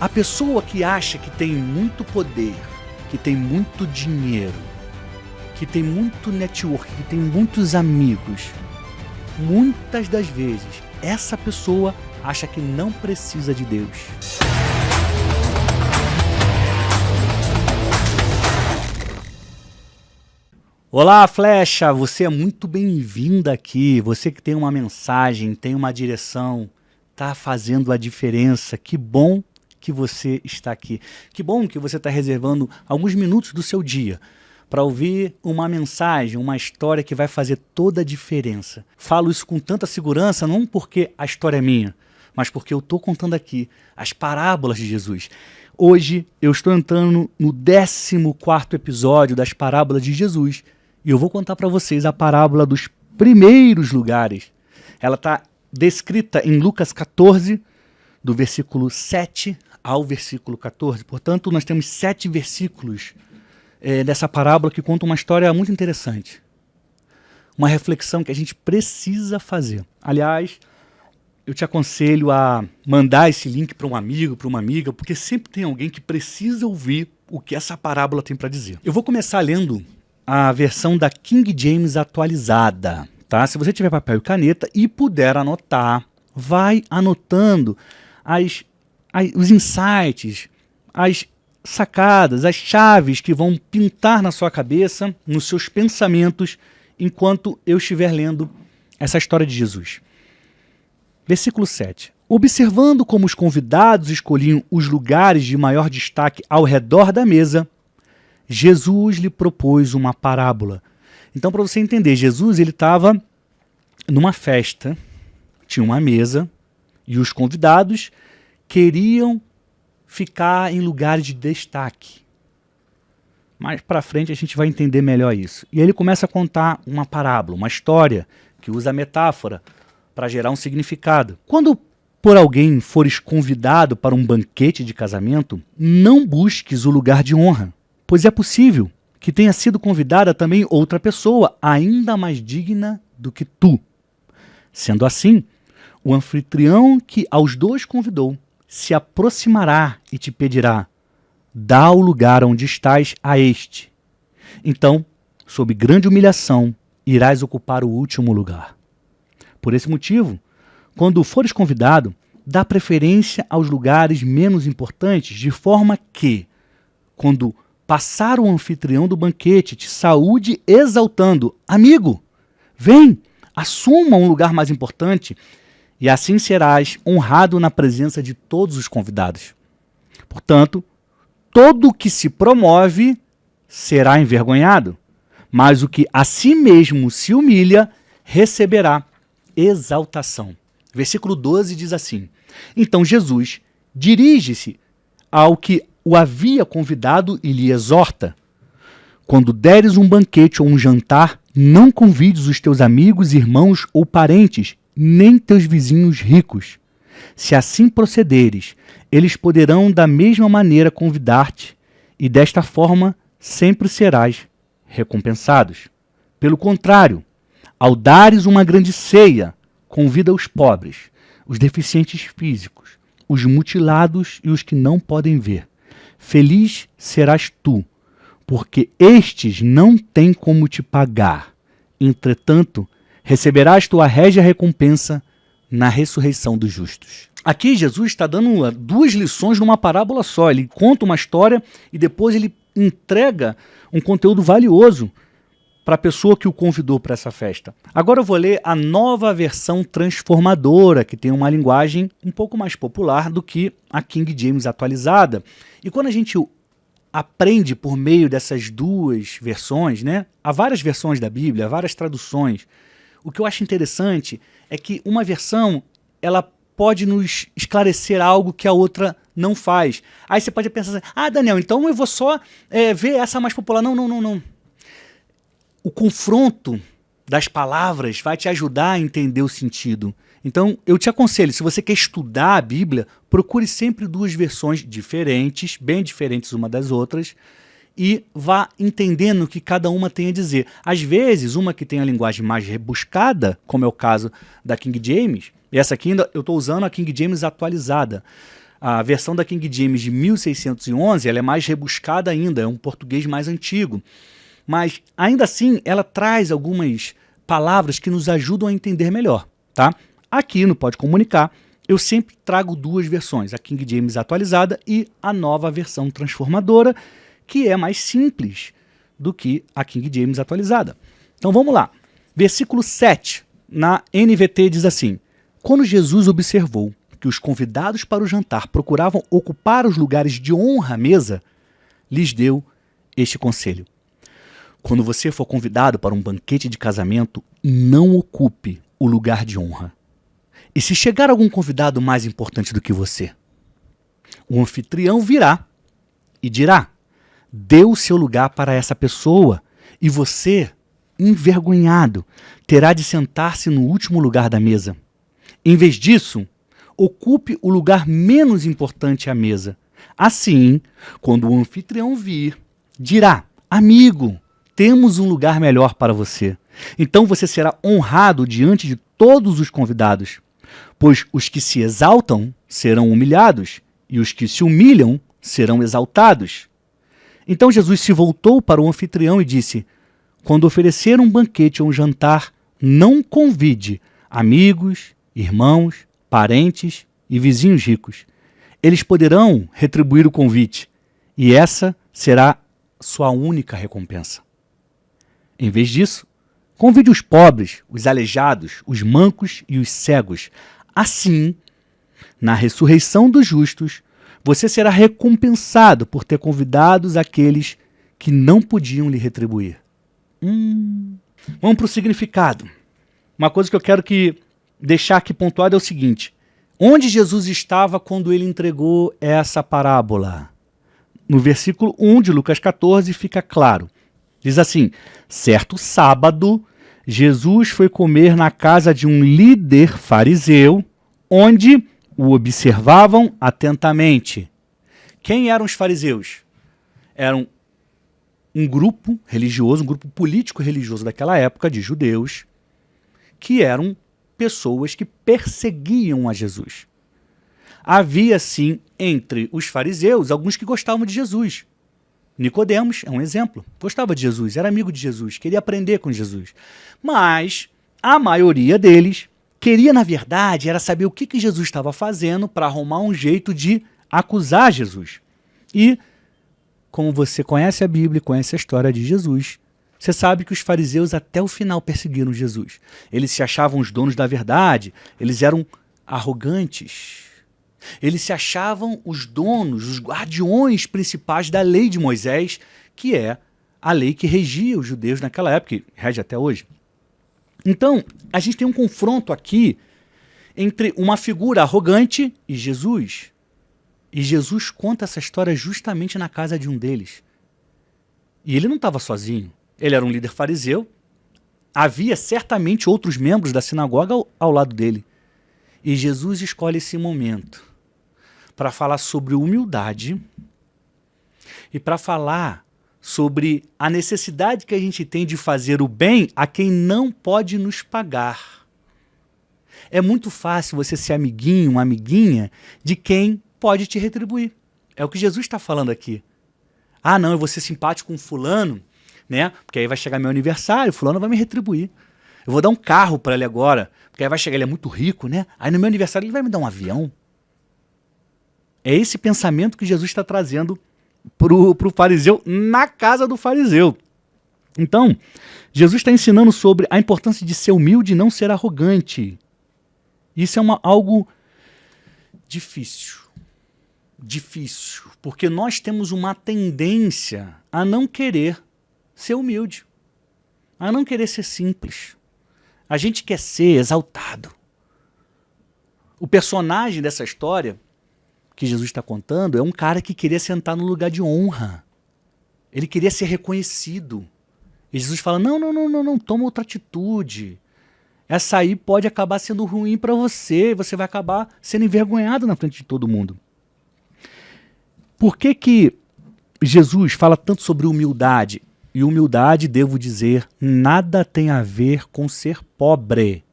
A pessoa que acha que tem muito poder, que tem muito dinheiro, que tem muito network, que tem muitos amigos, muitas das vezes, essa pessoa acha que não precisa de Deus. Olá, Flecha! Você é muito bem-vinda aqui. Você que tem uma mensagem, tem uma direção, está fazendo a diferença. Que bom que você está aqui. Que bom que você está reservando alguns minutos do seu dia para ouvir uma mensagem, uma história que vai fazer toda a diferença. Falo isso com tanta segurança, não porque a história é minha, mas porque eu estou contando aqui as parábolas de Jesus. Hoje eu estou entrando no 14º episódio das parábolas de Jesus e eu vou contar para vocês a parábola dos primeiros lugares. Ela está descrita em Lucas 14, do versículo 7 ao versículo 14. Portanto, nós temos 7 versículos dessa parábola que conta uma história muito interessante. Uma reflexão que a gente precisa fazer. Aliás, eu te aconselho a mandar esse link para um amigo, para uma amiga, porque sempre tem alguém que precisa ouvir o que essa parábola tem para dizer. Eu vou começar lendo a versão da King James atualizada. Tá? Se você tiver papel e caneta e puder anotar, vai anotando os insights, as sacadas, as chaves que vão pintar na sua cabeça, nos seus pensamentos, enquanto eu estiver lendo essa história de Jesus. Versículo 7. Observando como os convidados escolhiam os lugares de maior destaque ao redor da mesa, Jesus lhe propôs uma parábola. Então, para você entender, Jesus estava numa festa, tinha uma mesa, e os convidados queriam ficar em lugares de destaque. Mais para frente a gente vai entender melhor isso. E ele começa a contar uma parábola, uma história que usa a metáfora para gerar um significado. Quando por alguém fores convidado para um banquete de casamento, não busques o lugar de honra, pois é possível que tenha sido convidada também outra pessoa ainda mais digna do que tu. Sendo assim, o anfitrião que aos dois convidou se aproximará e te pedirá: dá o lugar onde estás a este. Então, sob grande humilhação, irás ocupar o último lugar. Por esse motivo, quando fores convidado, dá preferência aos lugares menos importantes, de forma que, quando passar o anfitrião do banquete, te saúde exaltando: amigo, vem, assuma um lugar mais importante, e assim serás honrado na presença de todos os convidados. Portanto, todo o que se promove será envergonhado, mas o que a si mesmo se humilha receberá exaltação. Versículo 12 diz assim: então Jesus dirige-se ao que o havia convidado e lhe exorta: quando deres um banquete ou um jantar, não convides os teus amigos, irmãos ou parentes, nem teus vizinhos ricos. Se assim procederes, eles poderão da mesma maneira convidar-te, e desta forma sempre serás recompensados. Pelo contrário, ao dares uma grande ceia, convida os pobres, os deficientes físicos, os mutilados e os que não podem ver. Feliz serás tu, porque estes não têm como te pagar. Entretanto, receberás tua régia recompensa na ressurreição dos justos. Aqui Jesus está dando 2 lições numa parábola só. Ele conta uma história e depois ele entrega um conteúdo valioso para a pessoa que o convidou para essa festa. Agora eu vou ler a nova versão transformadora, que tem uma linguagem um pouco mais popular do que a King James atualizada. E quando a gente aprende por meio dessas 2 versões, né? Há várias versões da Bíblia, há várias traduções. O que eu acho interessante é que uma versão, ela pode nos esclarecer algo que a outra não faz. Aí você pode pensar assim: ah, Daniel, então eu vou só ver essa mais popular. Não. O confronto das palavras vai te ajudar a entender o sentido. Então, eu te aconselho, se você quer estudar a Bíblia, procure sempre 2 versões diferentes, bem diferentes uma das outras, e vá entendendo o que cada uma tem a dizer. Às vezes, uma que tem a linguagem mais rebuscada, como é o caso da King James, e essa aqui eu estou usando a King James atualizada. A versão da King James de 1611, ela é mais rebuscada ainda, é um português mais antigo. Mas, ainda assim, ela traz algumas palavras que nos ajudam a entender melhor, tá? Aqui no Pode Comunicar, eu sempre trago duas versões, a King James atualizada e a nova versão transformadora, que é mais simples do que a King James atualizada. Então vamos lá. Versículo 7, na NVT, diz assim: quando Jesus observou que os convidados para o jantar procuravam ocupar os lugares de honra à mesa, lhes deu este conselho: quando você for convidado para um banquete de casamento, não ocupe o lugar de honra. E se chegar algum convidado mais importante do que você, o anfitrião virá e dirá: dê o seu lugar para essa pessoa, e você, envergonhado, terá de sentar-se no último lugar da mesa. Em vez disso, ocupe o lugar menos importante à mesa. Assim, quando o anfitrião vir, dirá: amigo, temos um lugar melhor para você. Então você será honrado diante de todos os convidados. Pois os que se exaltam serão humilhados, e os que se humilham serão exaltados. Então Jesus se voltou para o anfitrião e disse: quando oferecer um banquete ou um jantar, não convide amigos, irmãos, parentes e vizinhos ricos. Eles poderão retribuir o convite, e essa será sua única recompensa. Em vez disso, convide os pobres, os aleijados, os mancos e os cegos. Assim, na ressurreição dos justos, você será recompensado por ter convidado aqueles que não podiam lhe retribuir. Vamos para o significado. Uma coisa que eu quero deixar aqui pontuado é o seguinte: onde Jesus estava quando ele entregou essa parábola? No versículo 1 de Lucas 14 fica claro. Diz assim: certo sábado, Jesus foi comer na casa de um líder fariseu, onde o observavam atentamente. Quem eram os fariseus? Eram um grupo religioso, um grupo político-religioso daquela época, de judeus, que eram pessoas que perseguiam a Jesus. Havia, sim, entre os fariseus, alguns que gostavam de Jesus. Nicodemos é um exemplo. Gostava de Jesus, era amigo de Jesus, queria aprender com Jesus. Mas a maioria deles queria, na verdade, era saber o que Jesus estava fazendo para arrumar um jeito de acusar Jesus. E, como você conhece a Bíblia, conhece a história de Jesus, você sabe que os fariseus até o final perseguiram Jesus. Eles se achavam os donos da verdade, eles eram arrogantes. Eles se achavam os donos, os guardiões principais da lei de Moisés, que é a lei que regia os judeus naquela época, e rege até hoje. Então, a gente tem um confronto aqui entre uma figura arrogante e Jesus. E Jesus conta essa história justamente na casa de um deles. E ele não estava sozinho. Ele era um líder fariseu. Havia certamente outros membros da sinagoga ao lado dele. E Jesus escolhe esse momento para falar sobre humildade e para falar sobre a necessidade que a gente tem de fazer o bem a quem não pode nos pagar. É muito fácil você ser amiguinho, uma amiguinha de quem pode te retribuir. É o que Jesus está falando aqui. Ah, não, eu vou ser simpático com fulano, né? Porque aí vai chegar meu aniversário, fulano vai me retribuir. Eu vou dar um carro para ele agora, porque aí vai chegar, ele é muito rico, né? Aí no meu aniversário ele vai me dar um avião. É esse pensamento que Jesus está trazendo para o fariseu na casa do fariseu. Então, Jesus está ensinando sobre a importância de ser humilde e não ser arrogante. Isso é algo difícil. Difícil, porque nós temos uma tendência a não querer ser humilde, a não querer ser simples. A gente quer ser exaltado. O personagem dessa história que Jesus está contando é um cara que queria sentar no lugar de honra. Ele queria ser reconhecido. E Jesus fala, não, toma outra atitude. Essa aí pode acabar sendo ruim para você, você vai acabar sendo envergonhado na frente de todo mundo. Por que Jesus fala tanto sobre humildade? E humildade, devo dizer, nada tem a ver com ser pobre.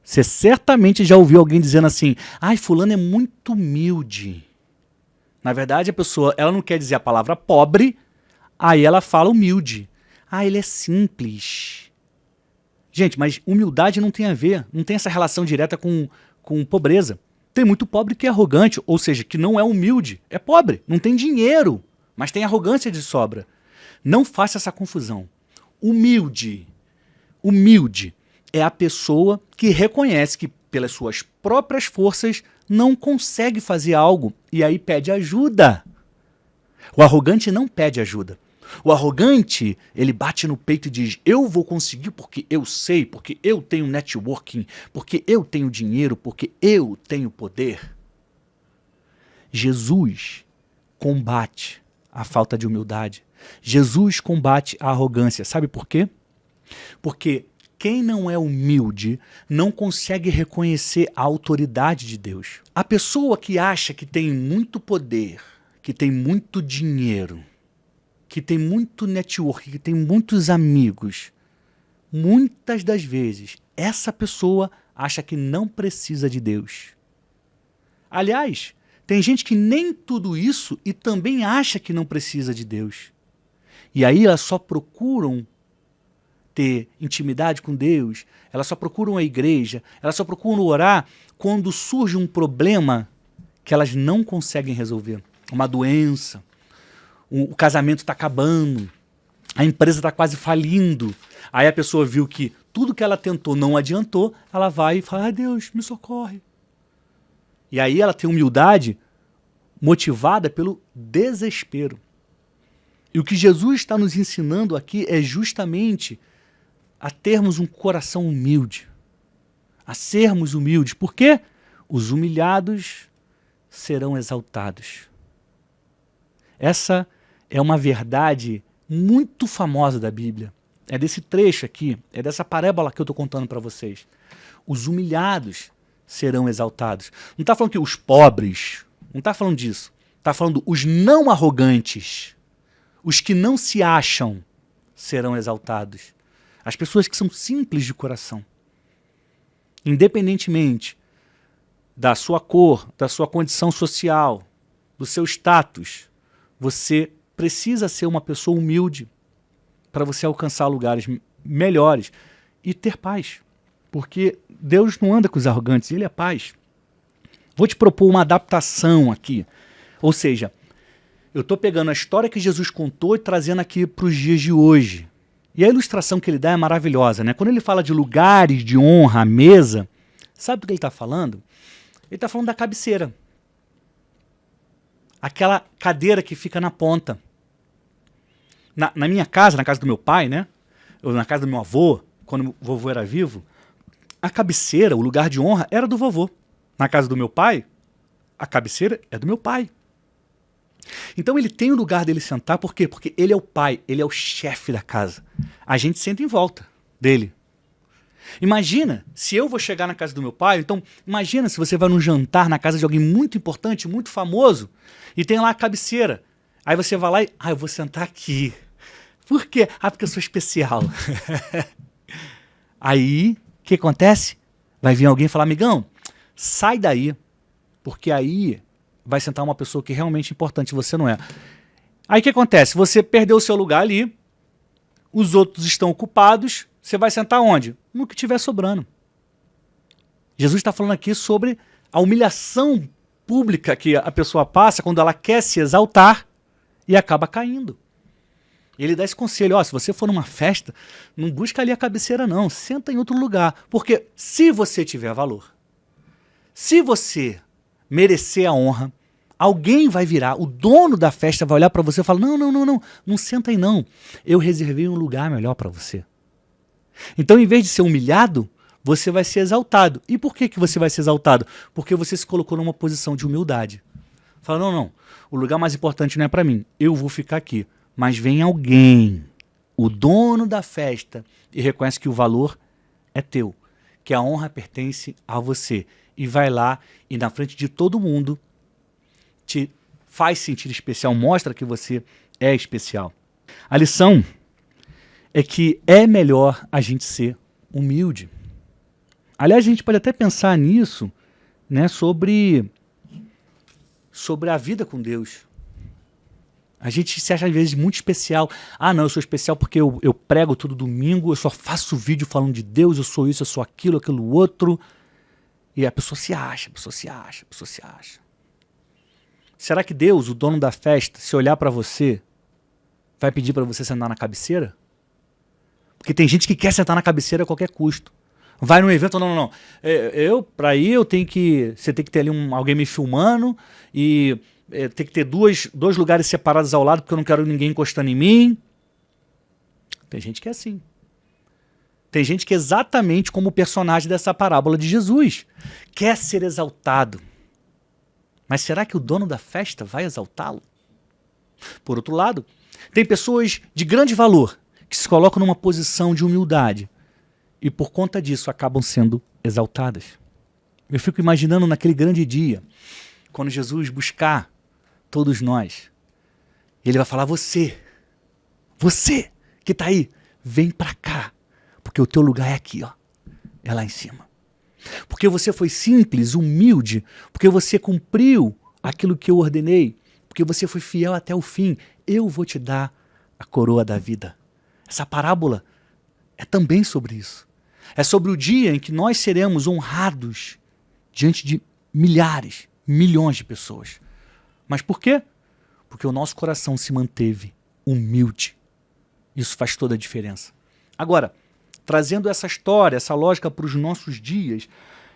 Você certamente já ouviu alguém dizendo assim, ai, fulano é muito humilde. Na verdade, a pessoa, ela não quer dizer a palavra pobre, aí ela fala humilde. Ah, ele é simples. Gente, mas humildade não tem a ver, não tem essa relação direta com pobreza. Tem muito pobre que é arrogante, ou seja, que não é humilde. É pobre, não tem dinheiro, mas tem arrogância de sobra. Não faça essa confusão. Humilde é a pessoa que reconhece que pelas suas próprias forças não consegue fazer algo e aí pede ajuda. O arrogante não pede ajuda. O arrogante, ele bate no peito e diz, eu vou conseguir porque eu sei, porque eu tenho networking, porque eu tenho dinheiro, porque eu tenho poder. Jesus combate a falta de humildade. Jesus combate a arrogância. Sabe por quê? Porque quem não é humilde não consegue reconhecer a autoridade de Deus. A pessoa que acha que tem muito poder, que tem muito dinheiro, que tem muito network, que tem muitos amigos, muitas das vezes, essa pessoa acha que não precisa de Deus. Aliás, tem gente que nem tudo isso e também acha que não precisa de Deus. E aí elas só procuram ter intimidade com Deus, elas só procuram a igreja, elas só procuram orar quando surge um problema que elas não conseguem resolver. Uma doença, o casamento está acabando, a empresa está quase falindo. Aí a pessoa viu que tudo que ela tentou não adiantou, ela vai e fala, Deus, me socorre. E aí ela tem humildade motivada pelo desespero. E o que Jesus está nos ensinando aqui é justamente a termos um coração humilde, a sermos humildes. Por quê? Os humilhados serão exaltados. Essa é uma verdade muito famosa da Bíblia. É desse trecho aqui, é dessa parábola que eu estou contando para vocês. Os humilhados serão exaltados. Não está falando que os pobres, não está falando disso. Está falando os não arrogantes, os que não se acham serão exaltados. As pessoas que são simples de coração. Independentemente da sua cor, da sua condição social, do seu status, você precisa ser uma pessoa humilde para você alcançar lugares melhores e ter paz. Porque Deus não anda com os arrogantes, Ele é paz. Vou te propor uma adaptação aqui. Ou seja, eu estou pegando a história que Jesus contou e trazendo aqui para os dias de hoje. E a ilustração que ele dá é maravilhosa, né? Quando ele fala de lugares de honra à mesa, sabe do que ele está falando? Ele está falando da cabeceira. Aquela cadeira que fica na ponta. Na minha casa, na casa do meu pai, né? Ou na casa do meu avô, quando o vovô era vivo, a cabeceira, o lugar de honra, era do vovô. Na casa do meu pai, a cabeceira é do meu pai. Então ele tem o lugar dele sentar, por quê? Porque ele é o pai, ele é o chefe da casa. A gente senta em volta dele. Imagina se eu vou chegar na casa do meu pai, então imagina se você vai num jantar na casa de alguém muito importante, muito famoso, e tem lá a cabeceira. Aí você vai lá e, eu vou sentar aqui. Por quê? Porque eu sou especial. Aí, o que acontece? Vai vir alguém e falar, amigão, sai daí, porque aí vai sentar uma pessoa que é realmente importante, você não é. Aí o que acontece? Você perdeu o seu lugar ali, os outros estão ocupados, você vai sentar onde? No que estiver sobrando. Jesus está falando aqui sobre a humilhação pública que a pessoa passa quando ela quer se exaltar e acaba caindo. Ele dá esse conselho, se você for numa festa, não busca ali a cabeceira não, senta em outro lugar, porque se você tiver valor, se você merecer a honra, alguém vai virar, o dono da festa vai olhar para você e falar, não senta aí não, eu reservei um lugar melhor para você. Então, em vez de ser humilhado, você vai ser exaltado. E por que você vai ser exaltado? Porque você se colocou numa posição de humildade. Fala, não, o lugar mais importante não é para mim, eu vou ficar aqui. Mas vem alguém, o dono da festa, e reconhece que o valor é teu, que a honra pertence a você. E vai lá e na frente de todo mundo te faz sentir especial, mostra que você é especial. A lição é que é melhor a gente ser humilde. Aliás, a gente pode até pensar nisso, né, sobre a vida com Deus. A gente se acha às vezes muito especial. Ah, não, eu sou especial porque eu prego todo domingo, eu só faço vídeo falando de Deus, eu sou isso, eu sou aquilo, aquilo outro. E a pessoa se acha, a pessoa se acha, a pessoa se acha. Será que Deus, o dono da festa, se olhar para você, vai pedir para você sentar na cabeceira? Porque tem gente que quer sentar na cabeceira a qualquer custo. Vai num evento, não. Para ir, você tem que ter ali alguém me filmando e tem que ter dois lugares separados ao lado porque eu não quero ninguém encostando em mim. Tem gente que é assim. Tem gente que é exatamente como o personagem dessa parábola de Jesus. Quer ser exaltado. Mas será que o dono da festa vai exaltá-lo? Por outro lado, tem pessoas de grande valor que se colocam numa posição de humildade e por conta disso acabam sendo exaltadas. Eu fico imaginando naquele grande dia, quando Jesus buscar todos nós, ele vai falar: você que está aí, vem para cá, porque o teu lugar é aqui, ó, é lá em cima. Porque você foi simples, humilde, porque você cumpriu aquilo que eu ordenei, porque você foi fiel até o fim, eu vou te dar a coroa da vida. Essa parábola é também sobre isso. É sobre o dia em que nós seremos honrados diante de milhares, milhões de pessoas. Mas por quê? Porque o nosso coração se manteve humilde. Isso faz toda a diferença. Agora, trazendo essa história, essa lógica para os nossos dias,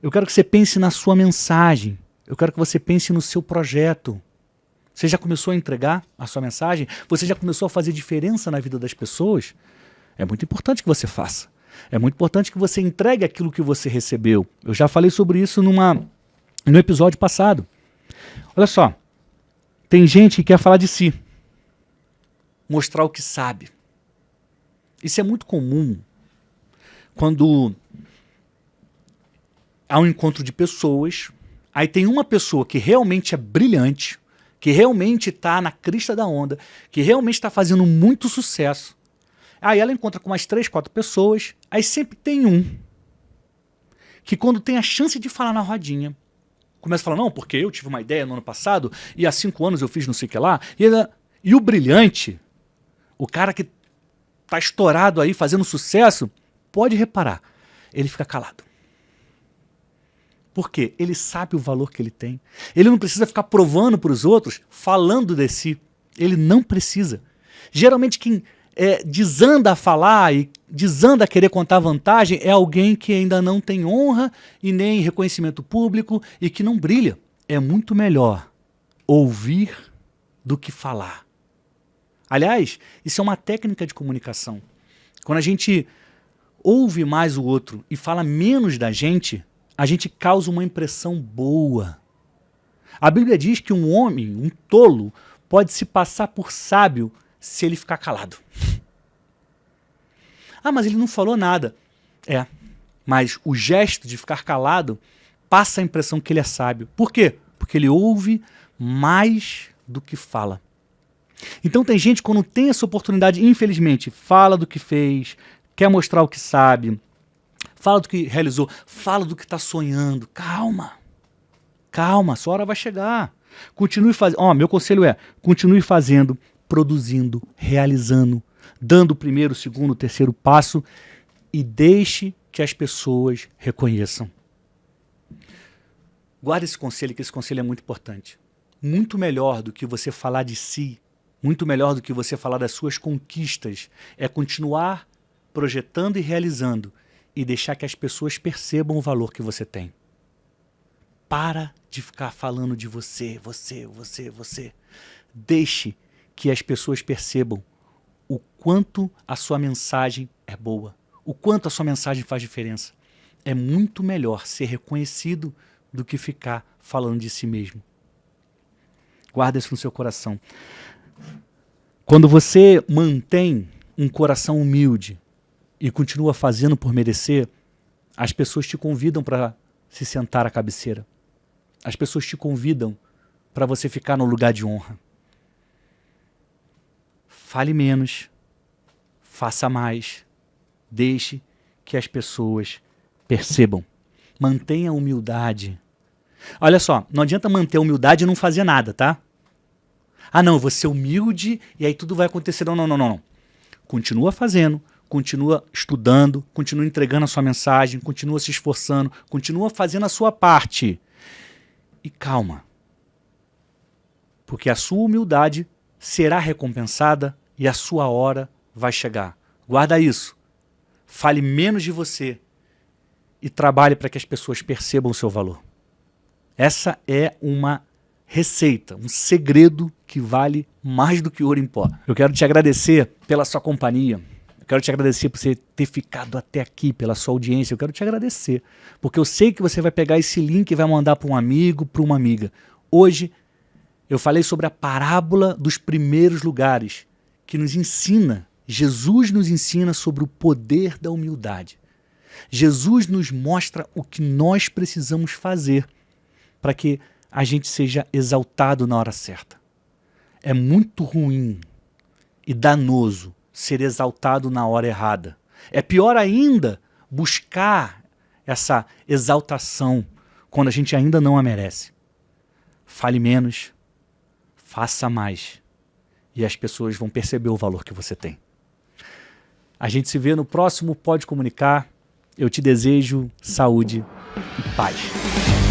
eu quero que você pense na sua mensagem. Eu quero que você pense no seu projeto. Você já começou a entregar a sua mensagem? Você já começou a fazer diferença na vida das pessoas? É muito importante que você faça. É muito importante que você entregue aquilo que você recebeu. Eu já falei sobre isso no episódio passado. Olha só, tem gente que quer falar de si, mostrar o que sabe. Isso é muito comum quando há um encontro de pessoas, aí tem uma pessoa que realmente é brilhante, que realmente está na crista da onda, que realmente está fazendo muito sucesso. Aí ela encontra com umas 3, 4 pessoas, aí sempre tem um que quando tem a chance de falar na rodinha, começa a falar: não, porque eu tive uma ideia no ano passado e há 5 anos eu fiz não sei o que lá. E o brilhante, o cara que está estourado aí, fazendo sucesso, pode reparar, ele fica calado. Por quê? Ele sabe o valor que ele tem. Ele não precisa ficar provando para os outros, falando de si. Ele não precisa. Geralmente quem desanda a falar e desanda a querer contar vantagem é alguém que ainda não tem honra e nem reconhecimento público e que não brilha. É muito melhor ouvir do que falar. Aliás, isso é uma técnica de comunicação. Quando a gente ouve mais o outro e fala menos da gente, a gente causa uma impressão boa. A Bíblia diz que um homem, um tolo, pode se passar por sábio se ele ficar calado. Ah, mas ele não falou nada. Mas o gesto de ficar calado passa a impressão que ele é sábio. Por quê? Porque ele ouve mais do que fala. Então tem gente, quando tem essa oportunidade, infelizmente, fala do que fez, quer mostrar o que sabe, fala do que realizou, fala do que está sonhando. Calma, sua hora vai chegar. Continue fazendo. Meu conselho é: continue fazendo, produzindo, realizando, dando o primeiro, o segundo, o terceiro passo e deixe que as pessoas reconheçam. Guarde esse conselho, que esse conselho é muito importante. Muito melhor do que você falar de si, muito melhor do que você falar das suas conquistas, é continuar projetando e realizando e deixar que as pessoas percebam o valor que você tem. Para de ficar falando de você. Deixe que as pessoas percebam o quanto a sua mensagem é boa, o quanto a sua mensagem faz diferença. É muito melhor ser reconhecido do que ficar falando de si mesmo. Guarda isso no seu coração. Quando você mantém um coração humilde e continua fazendo por merecer, as pessoas te convidam para se sentar à cabeceira. As pessoas te convidam para você ficar no lugar de honra. Fale menos, faça mais, deixe que as pessoas percebam. Mantenha a humildade. Olha só, não adianta manter a humildade e não fazer nada, tá? Ah, não, eu vou ser humilde e aí tudo vai acontecer. Não, não, não, não. Continua fazendo, continua estudando, continua entregando a sua mensagem, continua se esforçando, continua fazendo a sua parte. E calma. Porque a sua humildade será recompensada e a sua hora vai chegar. Guarda isso. Fale menos de você e trabalhe para que as pessoas percebam o seu valor. Essa é uma receita, um segredo que vale mais do que ouro em pó. Eu quero te agradecer pela sua companhia. Eu quero te agradecer por você ter ficado até aqui, pela sua audiência. Eu quero te agradecer, porque eu sei que você vai pegar esse link e vai mandar para um amigo, para uma amiga. Hoje eu falei sobre a parábola dos primeiros lugares, que nos ensina, Jesus nos ensina sobre o poder da humildade. Jesus nos mostra o que nós precisamos fazer para que a gente seja exaltado na hora certa. É muito ruim e danoso ser exaltado na hora errada. É pior ainda buscar essa exaltação quando a gente ainda não a merece. Fale menos, faça mais e as pessoas vão perceber o valor que você tem. A gente se vê no próximo Pode Comunicar. Eu te desejo saúde e paz.